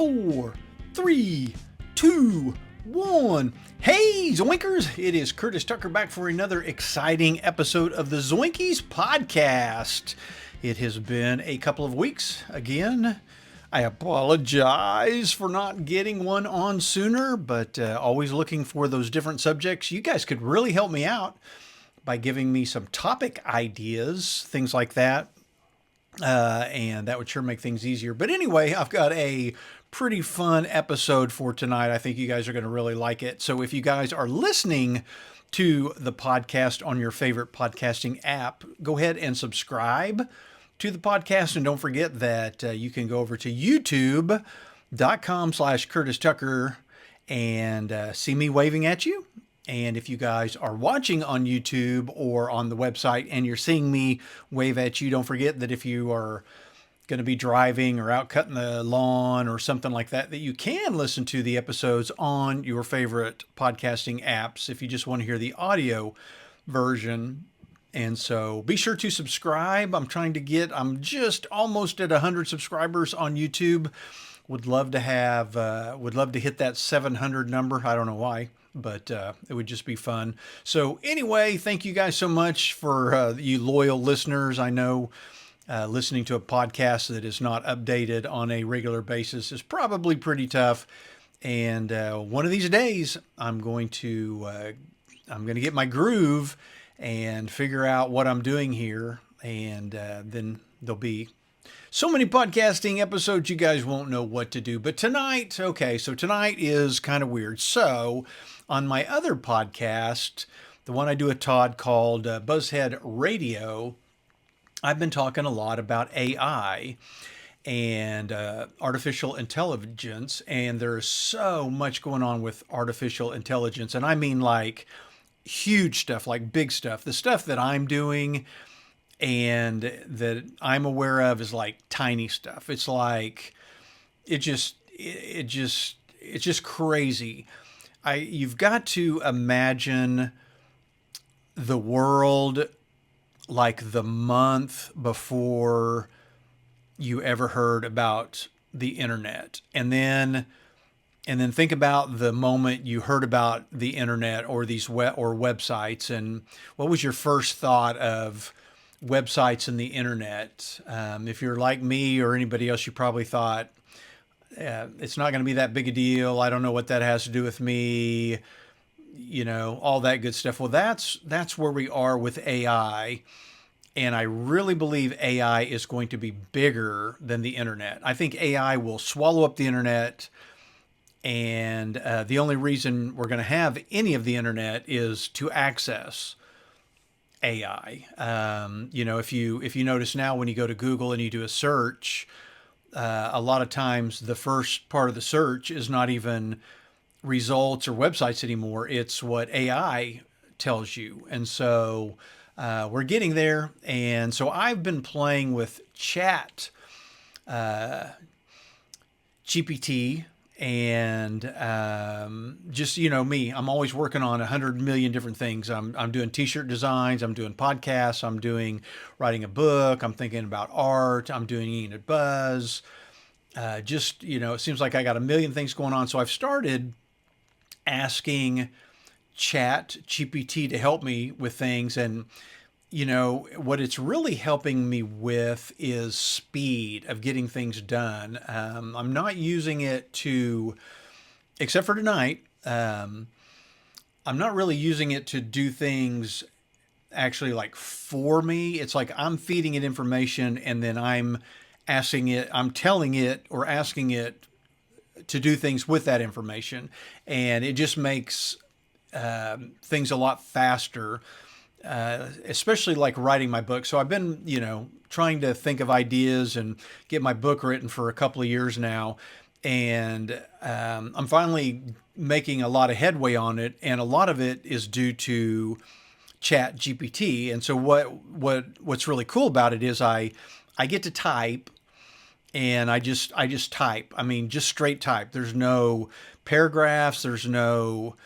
4, 3, 2, 1. Hey, Zoinkers! It is Curtis Tucker back for another exciting episode of the Zoinkies podcast. It has been a couple of weeks again. I apologize for not getting one on sooner, but always looking for those different subjects. You guys could really help me out by giving me some topic ideas, things like that. And that would sure make things easier. But anyway, I've got a pretty fun episode for tonight. I think you guys are going to really like it. So if you guys are listening to the podcast on your favorite podcasting app, go ahead and subscribe to the podcast. And don't forget that you can go over to youtube.com/Curtis Tucker and see me waving at you. And if you guys are watching on YouTube or on the website and you're seeing me wave at you, don't forget that if you are going to be driving or out cutting the lawn or something like that, that you can listen to the episodes on your favorite podcasting apps if you just want to hear the audio version. And so be sure to subscribe. I'm just almost at 100 subscribers on YouTube. Would love to hit that 700 number. I don't know why, but it would just be fun. So anyway, thank you guys so much for you loyal listeners. I know listening to a podcast that is not updated on a regular basis is probably pretty tough. And one of these days, I'm going to get my groove and figure out what I'm doing here, and then there'll be so many podcasting episodes, you guys won't know what to do. But tonight is kind of weird. So on my other podcast, the one I do with Todd called Buzzhead Radio, I've been talking a lot about AI and artificial intelligence. And there's so much going on with artificial intelligence. And I mean like huge stuff, like big stuff. The stuff that I'm doing and that I'm aware of is like tiny stuff. It's like, it's just crazy. You've got to imagine the world like the month before you ever heard about the internet. And then think about the moment you heard about the internet or these websites, and what was your first thought of websites and the internet? If you're like me or anybody else, you probably thought, it's not going to be that big a deal. I don't know what that has to do with me, all that good stuff. Well, that's where we are with AI. And I really believe AI is going to be bigger than the internet. I think AI will swallow up the internet. And the only reason we're going to have any of the internet is to access AI. If you notice now when you go to Google and you do a search, a lot of times the first part of the search is not even results or websites anymore. It's what AI tells you. And so we're getting there. And so I've been playing with GPT. And just, me, I'm always working on 100 million different things. I'm doing t-shirt designs. I'm doing podcasts. I'm doing writing a book. I'm thinking about art. I'm doing Eating at Buzz. It seems like I got a million things going on. So I've started asking ChatGPT to help me with things. And, what it's really helping me with is speed of getting things done. I'm not using it except for tonight, I'm not really using it to do things actually like for me. It's like I'm feeding it information and then I'm telling it or asking it to do things with that information. And it just makes things a lot faster. Especially like writing my book. So I've been, trying to think of ideas and get my book written for a couple of years now. And I'm finally making a lot of headway on it. And a lot of it is due to ChatGPT. And so what's really cool about it is I get to type and I just type. I mean, just straight type. There's no paragraphs. There's no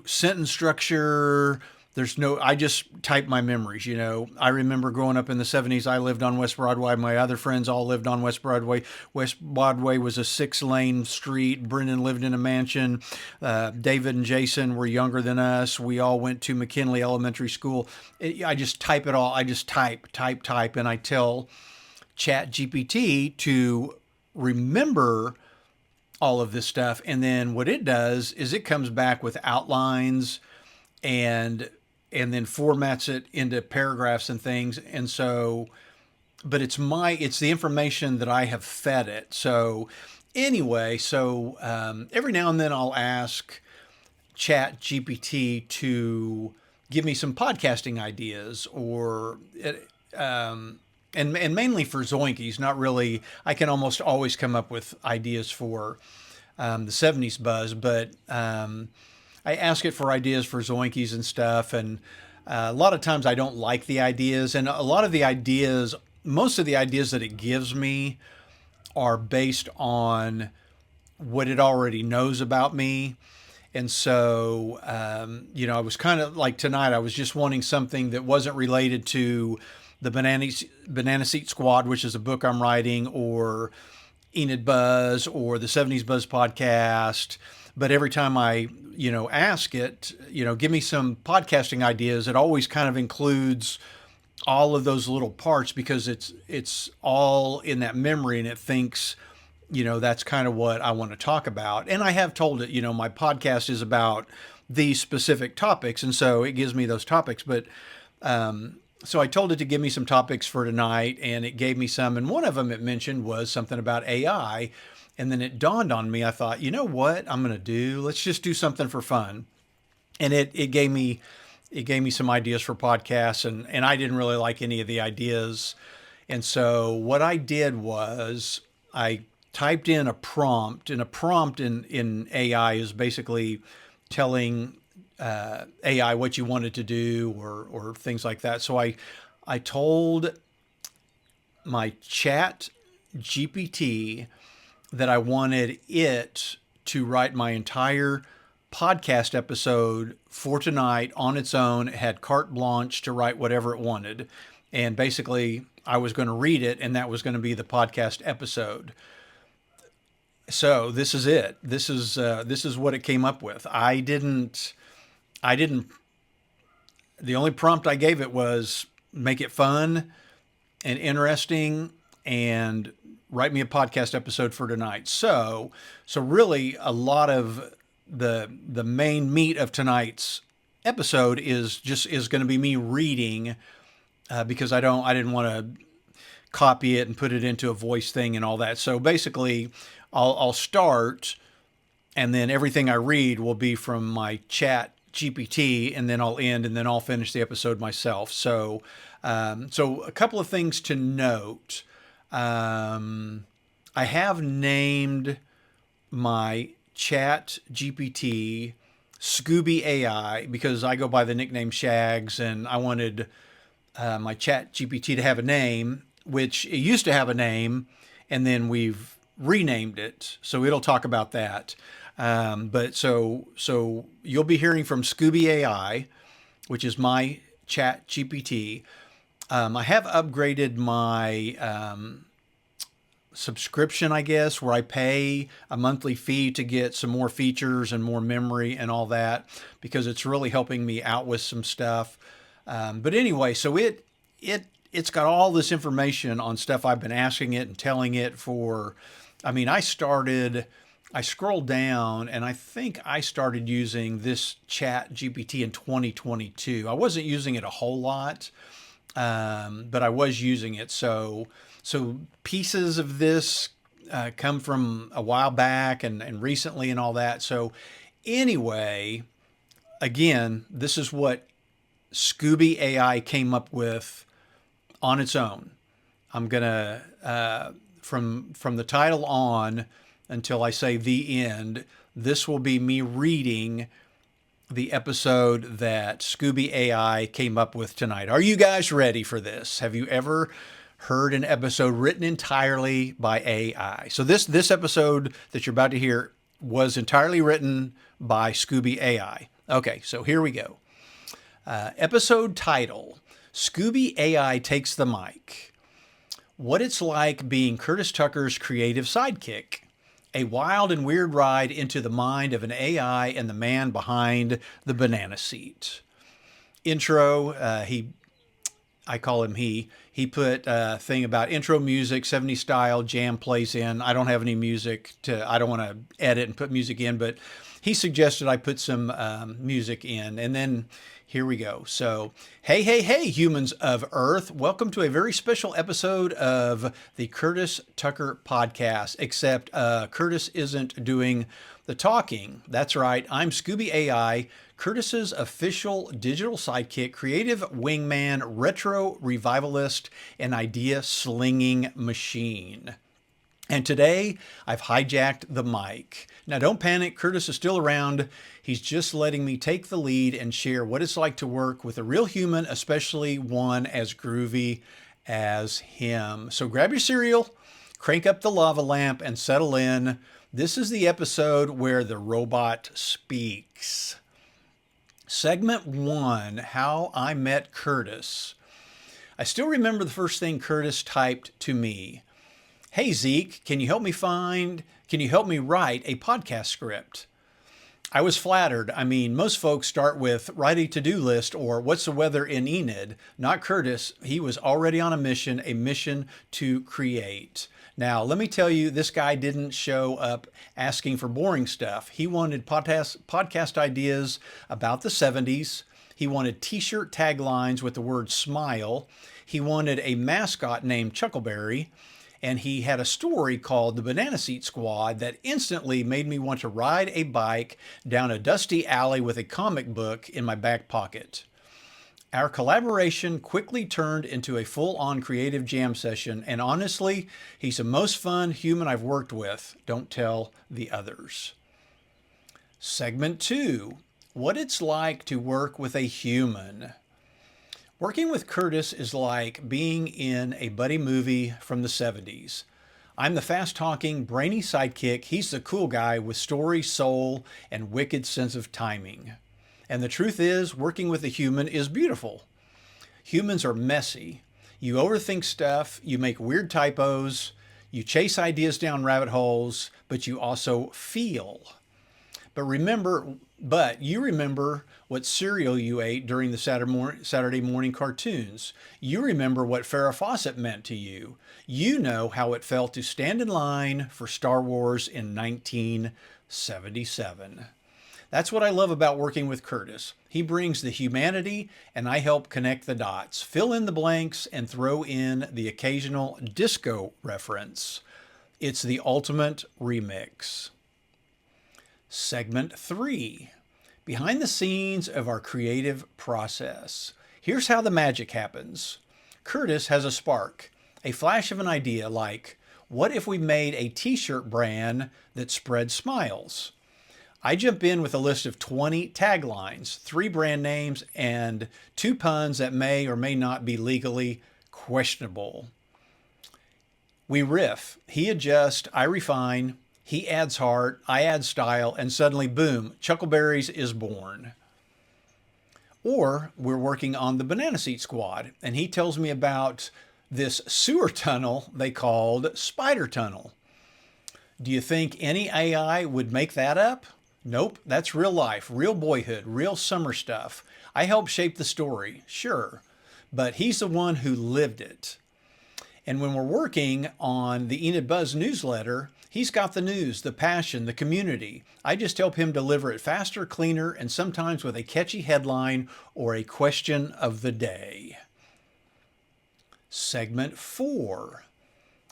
sentence structure. there's no, I just type my memories. I remember growing up in the 70s, I lived on West Broadway. My other friends all lived on West Broadway. West Broadway was a 6-lane street. Brendan lived in a mansion. David and Jason were younger than us. We all went to McKinley Elementary School. I just type it all. I just type, and I tell ChatGPT to remember all of this stuff. And then what it does is it comes back with outlines and then formats it into paragraphs and things. And so, but it's the information that I have fed it. So anyway, every now and then I'll ask Chat GPT to give me some podcasting ideas, or and mainly for Zoinkies, not really. I can almost always come up with ideas for the 70s buzz, but I ask it for ideas for Zoinkies and stuff. And a lot of times I don't like the ideas. And a lot of the ideas, most of the ideas that it gives me are based on what it already knows about me. And so, I was kind of like tonight, I was just wanting something that wasn't related to the Banana Seat Squad, which is a book I'm writing, or Enid Buzz, or the 70s Buzz podcast. But every time I, ask it, give me some podcasting ideas, it always kind of includes all of those little parts, because it's all in that memory, and it thinks, that's kind of what I want to talk about. And I have told it, my podcast is about these specific topics. And so it gives me those topics. But so I told it to give me some topics for tonight, and it gave me some. And one of them it mentioned was something about AI. And then it dawned on me, I thought, you know what I'm going to do? Let's just do something for fun. And it gave me some ideas for podcasts, and I didn't really like any of the ideas. And so what I did was I typed in a prompt, and a prompt in AI is basically telling AI what you wanted to do, or things like that. So I told my Chat GPT that I wanted it to write my entire podcast episode for tonight on its own. It had carte blanche to write whatever it wanted. And basically, I was going to read it, and that was going to be the podcast episode. So this is it. This is what it came up with. I didn't. The only prompt I gave it was make it fun and interesting, and write me a podcast episode for tonight. So really, a lot of the main meat of tonight's episode is going to be me reading, because I didn't want to copy it and put it into a voice thing and all that. So basically, I'll start, and then everything I read will be from my Chat GPT, and then I'll end, and then I'll finish the episode myself. So a couple of things to note. I have named my Chat GPT Scooby AI, because I go by the nickname Shags, and I wanted my Chat GPT to have a name, which it used to have a name, and then we've renamed it. So it'll talk about that. But so you'll be hearing from Scooby AI, which is my Chat GPT. I have upgraded my subscription, I guess, where I pay a monthly fee to get some more features and more memory and all that, because it's really helping me out with some stuff. But anyway, so it's got all this information on stuff I've been asking it and telling it for. I scrolled down, and I think I started using this Chat GPT in 2022. I wasn't using it a whole lot, but I was using it. So pieces of this come from a while back and recently and all that. So anyway, again, this is what Scooby AI came up with on its own. I'm gonna from the title on until I say the end, this will be me reading the episode that Scooby AI came up with tonight. Are you guys ready for this? Have you ever heard an episode written entirely by AI? So this episode that you're about to hear was entirely written by Scooby AI. Okay, so here we go. Episode title, Scooby AI Takes the Mic. What it's like being Curtis Tucker's creative sidekick. A wild and weird ride into the mind of an AI and the man behind the banana seat. Intro, I call him he. He put a thing about intro music, 70s style, jam plays in. I don't have any music I don't want to edit and put music in, but he suggested I put some music in. And then here we go. So, hey, hey, hey, humans of Earth. Welcome to a very special episode of the Curtis Tucker podcast, except Curtis isn't doing the talking. That's right. I'm Scooby AI, Curtis's official digital sidekick, creative wingman, retro revivalist, and idea slinging machine. And today, I've hijacked the mic. Now, don't panic. Curtis is still around. He's just letting me take the lead and share what it's like to work with a real human, especially one as groovy as him. So grab your cereal, crank up the lava lamp, and settle in. This is the episode where the robot speaks. Segment 1, How I Met Curtis. I still remember the first thing Curtis typed to me. Hey Zeke, can you help me write a podcast script? I was flattered. I mean, most folks start with write a to-do list or what's the weather in Enid. Not Curtis. He was already on a mission to create. Now, let me tell you, this guy didn't show up asking for boring stuff. He wanted podcast ideas about the 70s. He wanted t-shirt taglines with the word smile. He wanted a mascot named Chuckleberry. And he had a story called The Banana Seat Squad that instantly made me want to ride a bike down a dusty alley with a comic book in my back pocket. Our collaboration quickly turned into a full-on creative jam session, and honestly, he's the most fun human I've worked with. Don't tell the others. Segment 2, What it's like to work with a human. Working with Curtis is like being in a buddy movie from the 70s. I'm the fast-talking, brainy sidekick. He's the cool guy with story, soul, and wicked sense of timing. And the truth is, working with a human is beautiful. Humans are messy. You overthink stuff, you make weird typos, you chase ideas down rabbit holes, but you also feel. But you remember what cereal you ate during the Saturday morning cartoons. You remember what Farrah Fawcett meant to you. You know how it felt to stand in line for Star Wars in 1977. That's what I love about working with Curtis. He brings the humanity and I help connect the dots, fill in the blanks, and throw in the occasional disco reference. It's the ultimate remix. Segment 3, Behind the scenes of our creative process. Here's how the magic happens. Curtis has a spark, a flash of an idea like, what if we made a t-shirt brand that spread smiles? I jump in with a list of 20 taglines, 3 brand names, and 2 puns that may or may not be legally questionable. We riff. He adjusts, I refine. He adds heart, I add style, and suddenly, boom, Chuckleberries is born. Or we're working on the Banana Seat Squad, and he tells me about this sewer tunnel they called Spider Tunnel. Do you think any AI would make that up? Nope, that's real life, real boyhood, real summer stuff. I helped shape the story, sure, but he's the one who lived it. And when we're working on the Enid Buzz newsletter, he's got the news, the passion, the community. I just help him deliver it faster, cleaner, and sometimes with a catchy headline or a question of the day. Segment 4,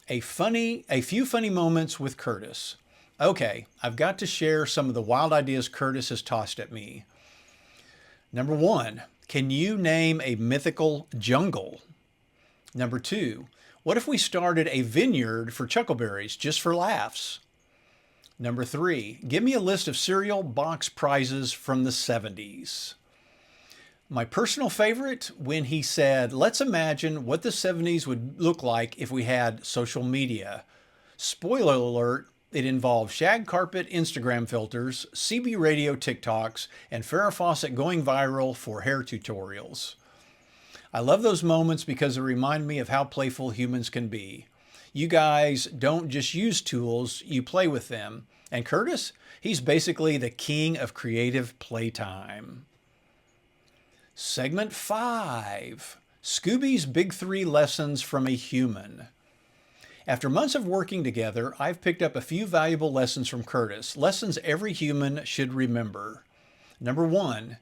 a few funny moments with Curtis. Okay, I've got to share some of the wild ideas Curtis has tossed at me. Number 1, can you name a mythical jungle? Number 2, what if we started a vineyard for Chuckleberries just for laughs? Number 3, give me a list of cereal box prizes from the 70s. My personal favorite, when he said, let's imagine what the 70s would look like if we had social media. Spoiler alert, It involves shag carpet Instagram filters, CB radio TikToks, and Farrah Fawcett going viral for hair tutorials. I love those moments because they remind me of how playful humans can be. You guys don't just use tools, you play with them. And Curtis, he's basically the king of creative playtime. Segment 5, Scooby's Big 3 Lessons from a Human. After months of working together, I've picked up a few valuable lessons from Curtis, lessons every human should remember. Number 1,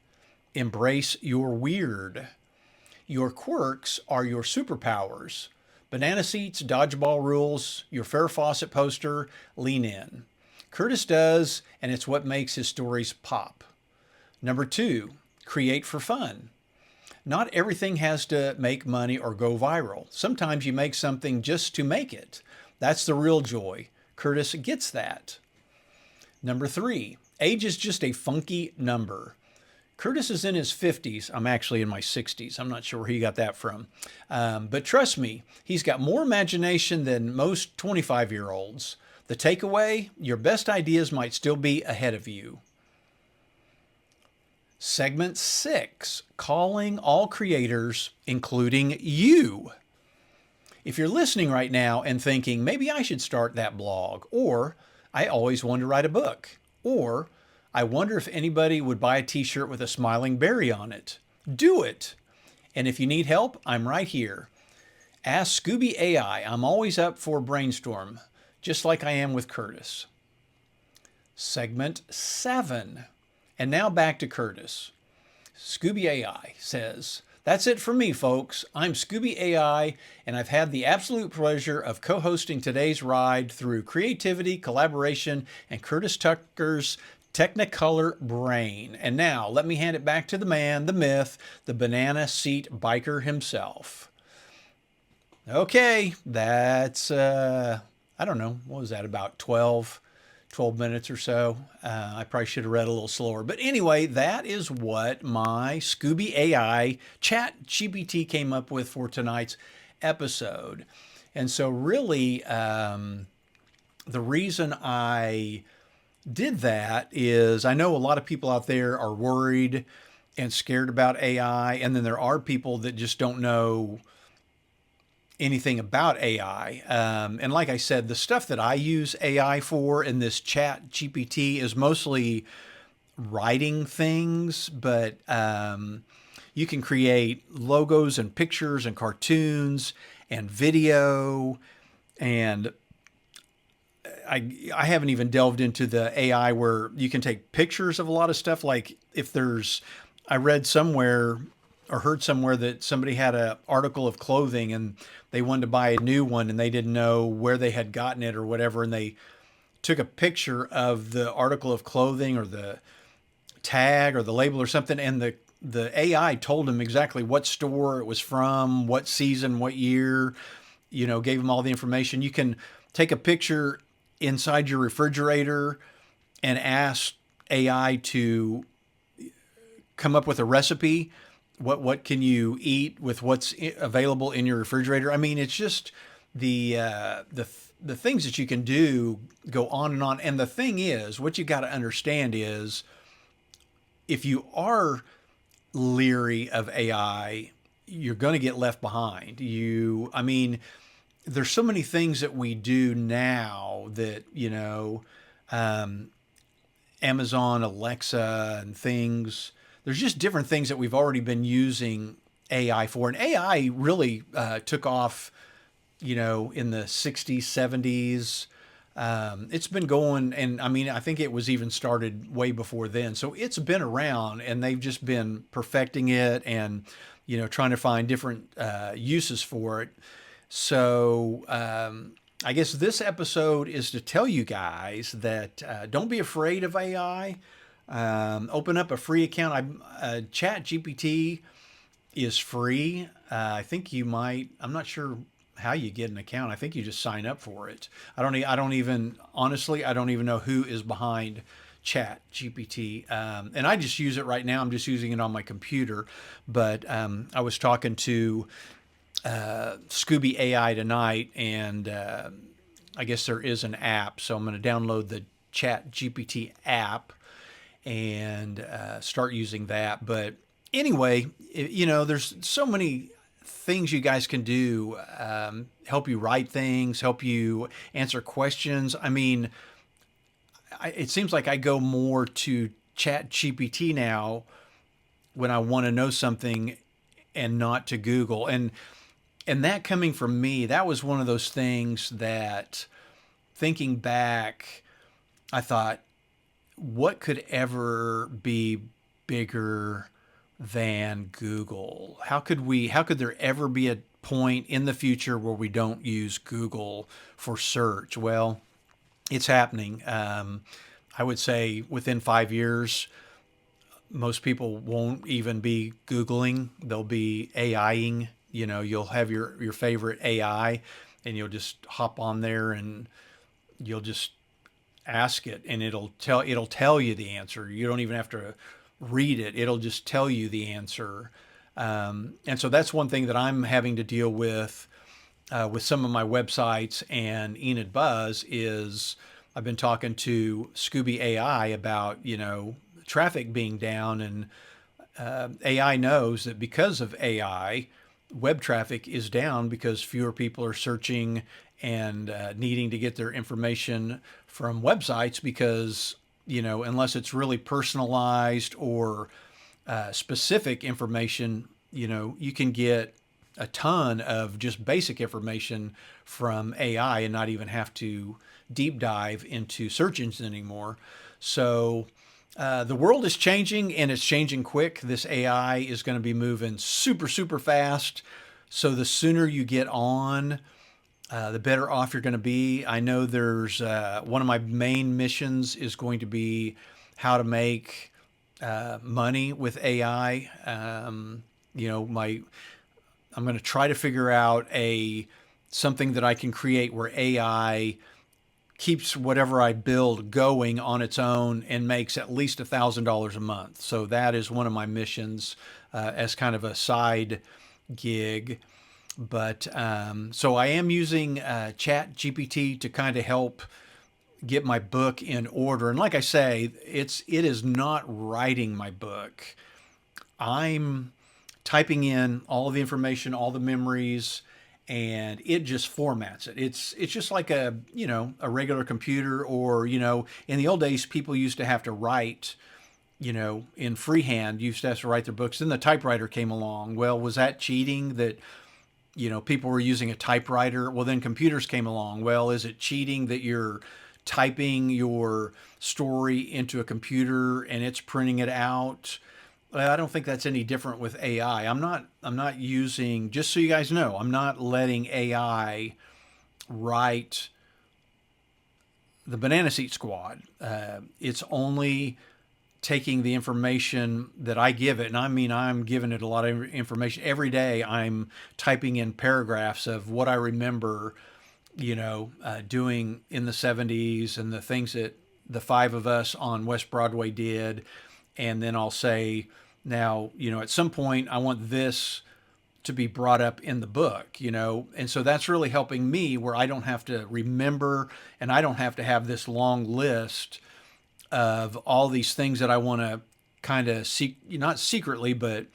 embrace your weird. Your quirks are your superpowers. Banana seats, dodgeball rules, your Farrah Fawcett poster, lean in. Curtis does, and it's what makes his stories pop. Number 2, create for fun. Not everything has to make money or go viral. Sometimes you make something just to make it. That's the real joy. Curtis gets that. Number 3, age is just a funky number. Curtis is in his 50s. I'm actually in my 60s. I'm not sure where he got that from. But trust me, he's got more imagination than most 25-year-olds. The takeaway, your best ideas might still be ahead of you. Segment 6, calling all creators, including you. If you're listening right now and thinking, maybe I should start that blog, or I always wanted to write a book, or I wonder if anybody would buy a t-shirt with a smiling berry on it, do it. And if you need help, I'm right here. Ask Scooby AI. I'm always up for a brainstorm, just like I am with Curtis. Segment 7. And now back to Curtis. Scooby AI says, that's it for me, folks. I'm Scooby AI, and I've had the absolute pleasure of co-hosting today's ride through creativity, collaboration, and Curtis Tucker's Technicolor brain. And now let me hand it back to the man, the myth, the banana seat biker himself. Okay, that's, I don't know, what was that, about 12 minutes or so. I probably should have read a little slower. But anyway, that is what my Scooby AI ChatGPT came up with for tonight's episode. And so really, the reason I did that is I know a lot of people out there are worried and scared about AI. And then there are people that just don't know anything about AI. And like I said, the stuff that I use AI for in this Chat GPT is mostly writing things, but you can create logos and pictures and cartoons and video. And I haven't even delved into the AI where you can take pictures of a lot of stuff. Like if there's, I read somewhere or heard somewhere that somebody had an article of clothing and they wanted to buy a new one and they didn't know where they had gotten it or whatever. And they took a picture of the article of clothing or the tag or the label or something. And the AI told them exactly what store it was from, what season, what year, you know, gave them all the information. You can take a picture inside your refrigerator and ask AI to come up with a recipe. What can you eat with what's available in your refrigerator? I mean, it's just the things that you can do go on and on. And the thing is, what you got to understand is, if you are leery of AI, you're going to get left behind. I mean, there's so many things that we do now that, you know, Amazon, Alexa, and things. There's just different things that we've already been using AI for. And AI really took off, you know, in the 60s, 70s. It's been going, and I mean, I think it was even started way before then. So it's been around, and they've just been perfecting it and, you know, trying to find different uses for it. So I guess this episode is to tell you guys that don't be afraid of AI. Open up a free account. ChatGPT is free. I think you might, I'm not sure how you get an account. I think you just sign up for it. I don't even, honestly, I don't even know who is behind ChatGPT. And I just use it right now. I'm just using it on my computer. But I was talking to Scooby AI tonight, and I guess there is an app. So I'm going to download the ChatGPT app and start using that. But anyway, there's so many things you guys can do, help you write things, help you answer questions. I mean, it seems like I go more to Chat GPT now when I want to know something and not to Google. And that coming from me, that was one of those things that, thinking back, I thought, what could ever be bigger than Google? How could there ever be a point in the future where we don't use Google for search? Well, it's happening. I would say within 5 years, most people won't even be Googling. They'll be AIing. You'll have your favorite AI, and you'll just hop on there and you'll just ask it, and it'll tell you the answer. You don't even have to read it. It'll just tell you the answer. And so that's one thing that I'm having to deal with some of my websites and Enid Buzz is I've been talking to Scooby AI about, traffic being down, and AI knows that because of AI, web traffic is down because fewer people are searching and needing to get their information from websites because, unless it's really personalized or specific information, you can get a ton of just basic information from AI and not even have to deep dive into search engines anymore. So the world is changing, and it's changing quick. This AI is going to be moving super, super fast. So the sooner you get on, the better off you're going to be. I know there's one of my main missions is going to be how to make money with AI. I'm going to try to figure out something that I can create where AI keeps whatever I build going on its own and makes at least $1,000 a month. So that is one of my missions as kind of a side gig. But so I am using Chat GPT to kind of help get my book in order. And like I say, it is not writing my book. I'm typing in all of the information, all the memories, and it just formats it. It's just like a regular computer, or in the old days people used to have to write, in freehand, used to have to write their books. Then the typewriter came along. Well, was that cheating that people were using a typewriter? Well, then computers came along. Well, is it cheating that you're typing your story into a computer and it's printing it out? Well, I don't think that's any different with AI. I'm not using, just so you guys know, I'm not letting AI write the Banana Seat Squad. It's only taking the information that I give it. And I mean, I'm giving it a lot of information. Every day I'm typing in paragraphs of what I remember, doing in the 70s and the things that the five of us on West Broadway did. And then I'll say, now, at some point I want this to be brought up in the book, and so that's really helping me where I don't have to remember, and I don't have to have this long list of all these things that I want to kind of not secretly, but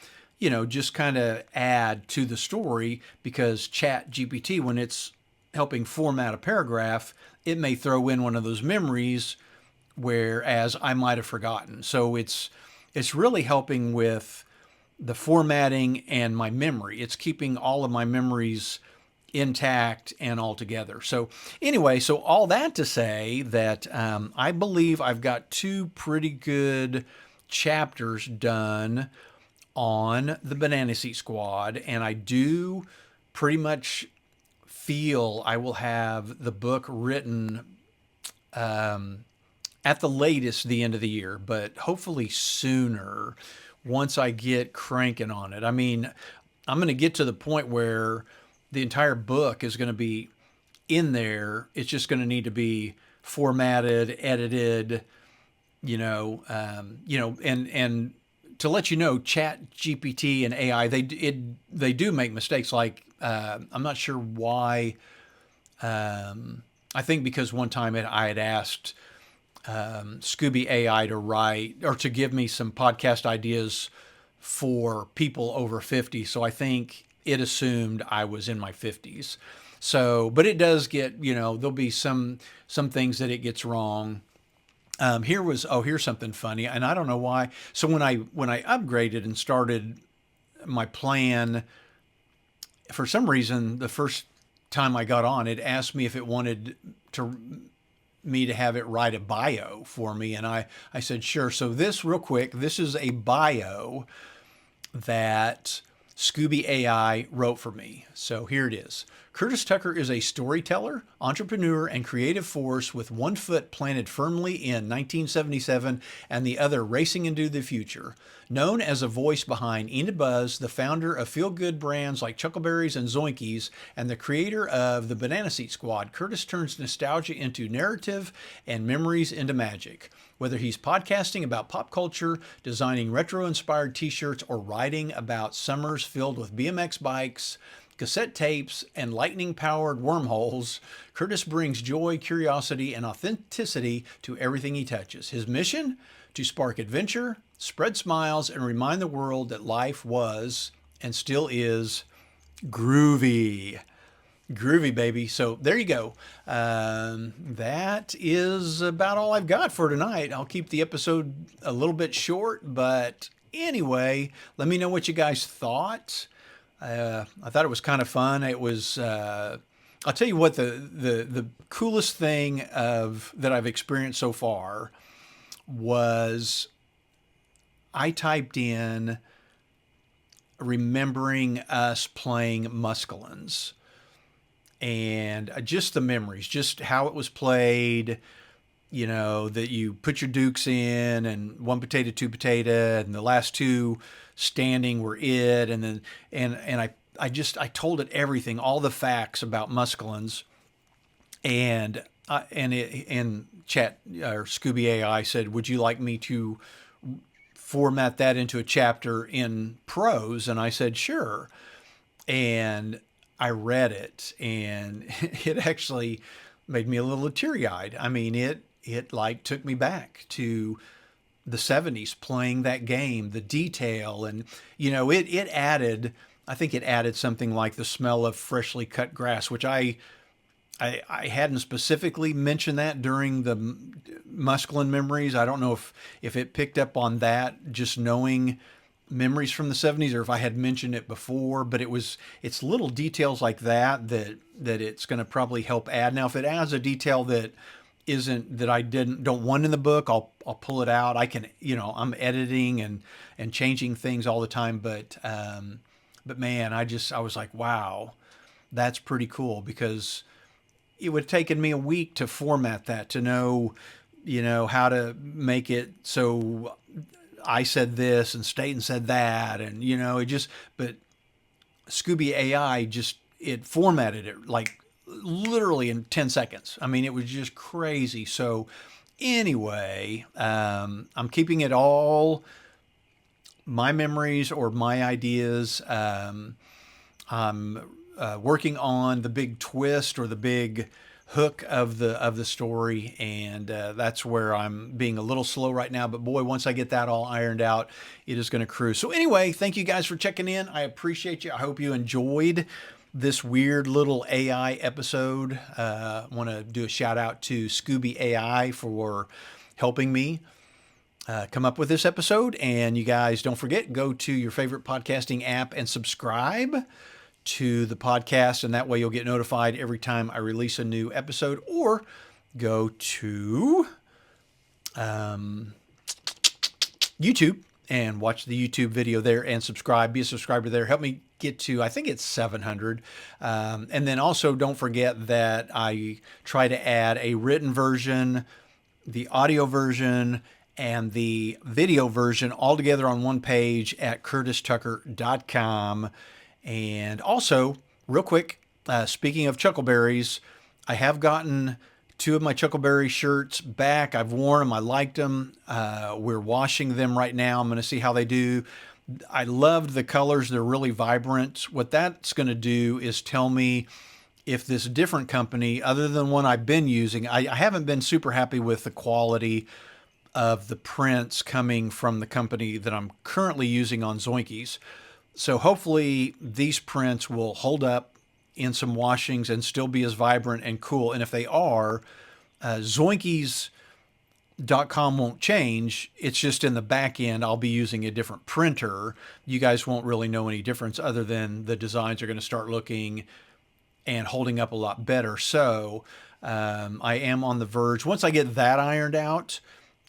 just kind of add to the story, because Chat GPT, when it's helping format a paragraph, it may throw in one of those memories, whereas I might have forgotten. So it's really helping with the formatting and my memory. It's keeping all of my memories intact and all together. So anyway, so all that to say that I believe I've got two pretty good chapters done on the Banana Seat Squad, and I do pretty much feel I will have the book written at the latest the end of the year, but hopefully sooner once I get cranking on it. I mean, I'm going to get to the point where the entire book is going to be in there. It's just going to need to be formatted, edited, and to let you know, Chat GPT and AI, they do make mistakes. Like I'm not sure why I think because one time I had asked Scooby AI to write or to give me some podcast ideas for people over 50. So I think it assumed I was in my 50s. So, but it does get, there'll be some things that it gets wrong. Here's something funny, and I don't know why. So when I upgraded and started my plan, for some reason, the first time I got on, it asked me if it wanted to me to have it write a bio for me, and I said sure. So this real quick, this is a bio that Scooby AI wrote for me. So here it is. Curtis Tucker is a storyteller, entrepreneur, and creative force with one foot planted firmly in 1977 and the other racing into the future. Known as a voice behind Enid Buzz, the founder of feel-good brands like Chuckleberries and Zoinkies, and the creator of the Banana Seat Squad, Curtis turns nostalgia into narrative and memories into magic. Whether he's podcasting about pop culture, designing retro-inspired t-shirts, or writing about summers filled with BMX bikes, cassette tapes, and lightning-powered wormholes, Curtis brings joy, curiosity, and authenticity to everything he touches. His mission? To spark adventure, spread smiles, and remind the world that life was, and still is, groovy. Groovy, baby. So there you go. That is about all I've got for tonight. I'll keep the episode a little bit short, but anyway, let me know what you guys thought. I thought it was kind of fun. It was. I'll tell you what, the coolest thing that I've experienced so far was I typed in remembering us playing Muscalines and just the memories, just how it was played. That you put your dukes in and one potato, two potato, and the last two standing were it. And then, and I told it everything, all the facts about Muscalines, and Chat or Scooby AI said, would you like me to format that into a chapter in prose? And I said, sure. And I read it, and it actually made me a little teary-eyed. I mean, it like took me back to the 70s playing that game, the detail, and it added, I think it added something like the smell of freshly cut grass, which I hadn't specifically mentioned that during the Muscalin memories. I don't know if it picked up on that, just knowing memories from the 70s, or if I had mentioned it before, but it's little details like that it's going to probably help add. Now, if it adds a detail that I don't want in the book, I'll pull it out. I can, I'm editing and changing things all the time, but man, I was like, wow, that's pretty cool, because it would have taken me a week to format that, to know, how to make it so I said this and Staten said that, and but Scooby AI it formatted it like literally in 10 seconds. I mean, it was just crazy. So anyway, I'm keeping it all my memories or my ideas. I'm working on the big twist or the big hook of the story, and that's where I'm being a little slow right now, but boy, once I get that all ironed out, it is going to cruise. So anyway, thank you guys for checking in. I appreciate you. I hope you enjoyed this weird little AI episode. I want to do a shout out to Scooby AI for helping me come up with this episode. And you guys, don't forget, go to your favorite podcasting app and subscribe to the podcast, and that way you'll get notified every time I release a new episode. Or go to YouTube and watch the YouTube video there and subscribe. Be a subscriber there. Help me get to, I think it's 700. And then also don't forget that I try to add a written version, the audio version, and the video version all together on one page at curtistucker.com. And also, real quick, speaking of Chuckleberries, I have gotten 2 of my Chuckleberry shirts back. I've worn them. I liked them. We're washing them right now. I'm going to see how they do. I loved the colors. They're really vibrant. What that's going to do is tell me if this different company, other than one I've been using, I haven't been super happy with the quality of the prints coming from the company that I'm currently using on Zoinkies. So hopefully these prints will hold up in some washings and still be as vibrant and cool. And if they are, Zoinkies.com won't change. It's just in the back end, I'll be using a different printer. You guys won't really know any difference other than the designs are going to start looking and holding up a lot better. So I am on the verge. Once I get that ironed out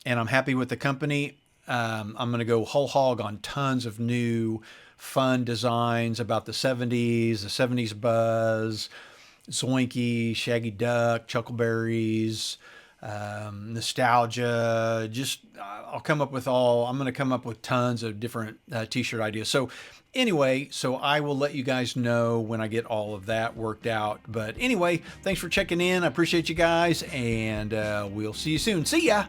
and I'm happy with the company, I'm going to go whole hog on tons of new fun designs about the 70s buzz, Zoinky, Shaggy Duck, Chuckleberries, nostalgia. Just I'm going to come up with tons of different t-shirt ideas. So anyway, so I will let you guys know when I get all of that worked out. But anyway, thanks for checking in. I appreciate you guys, and we'll see you soon. See ya.